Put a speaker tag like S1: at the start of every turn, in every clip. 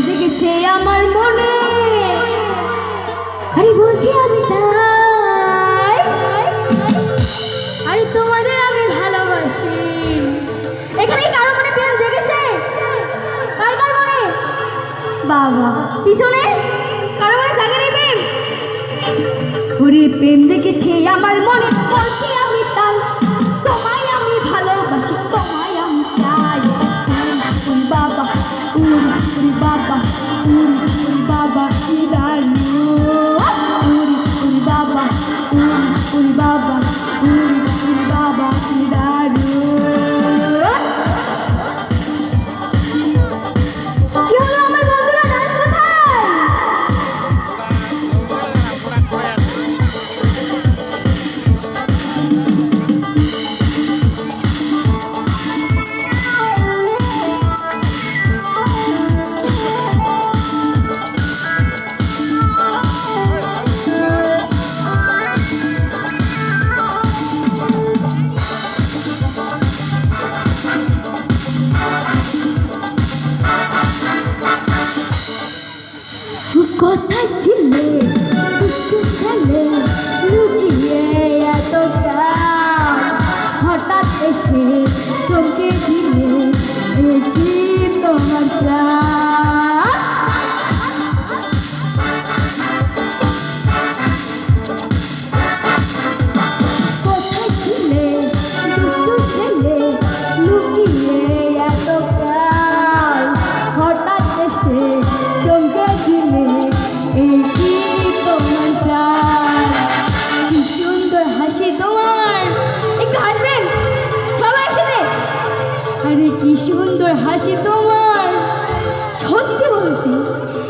S1: জেগেছে আমার মনে, আরে বলছি আমি তাই, আরে তোমাদের আমি ভালোবাসি। এখানে কারো মনে প্রেম জেগেছে? কার কার মনে? বাবা পিছনে কারো মনে জাগেনি প্রেম? ওরে প্রেম জেগেছে আমার মনে, বলছি আমি তাই, তোমায় আমি ভালোবাসি, তোমায় আমি চাই। উরি বাবা উরি বাবা উরি বাবা কি দারুণ, উরি বাবা উরি বাবা উরি বাবা কি দারুণ। কি হলো আমার বন্ধুরা, ডান্স কোথায়? কোথায় ছিলে দুষ্টু ছেলে, লুকিয়ে এত কাল, হঠাৎ এসে চমকে দিলে, এ কি তোমার চাল? কোথায় ছিলে দুষ্টু ছেলে, লুকিয়ে এত কাল, হঠাৎ এসে চমকে দিলে, এই কি তোমার চাল? কি সুন্দর হাসি তোমার, একটু হাসবেন সবাই একসাথে। আরে কি সুন্দর হাসি তোমার, সত্যি বলছি,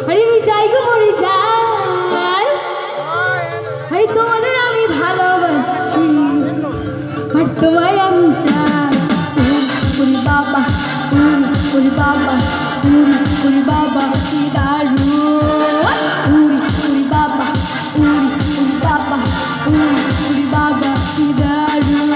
S1: আরে আমি যাই গো মরে যাই। আরে তোমাদের আমি ভালোবাসি, আর তোমায় আমি চাই। উরি বাবা উরি বাবা উরি বাবা কি দারুণ, উরি বাবা উরি বাবা উরি বাবা কি দারুণ।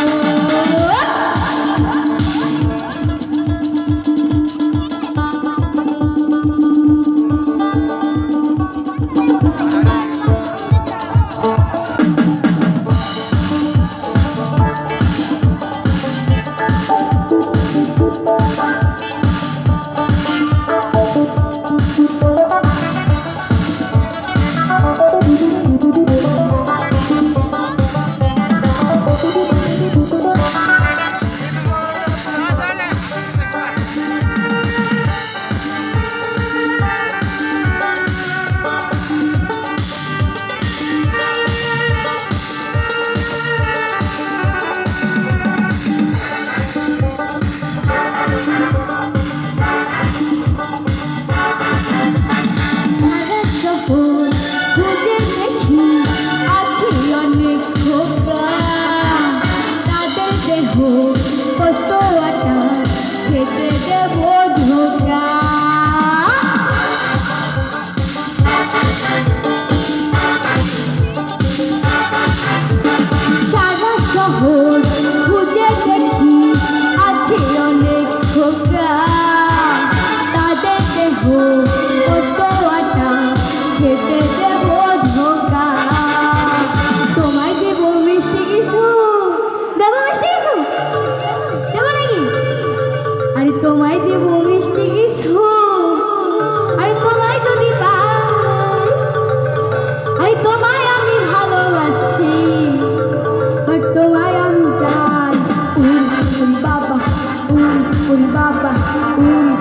S1: তোমায় দেব মিষ্টি কিছু, আরে তোমায় যদি পাই, আরে তোমায় আমি ভালোবাসি, আর তোমায় আমি চাই। উরি বাবা উরি বাবা উরি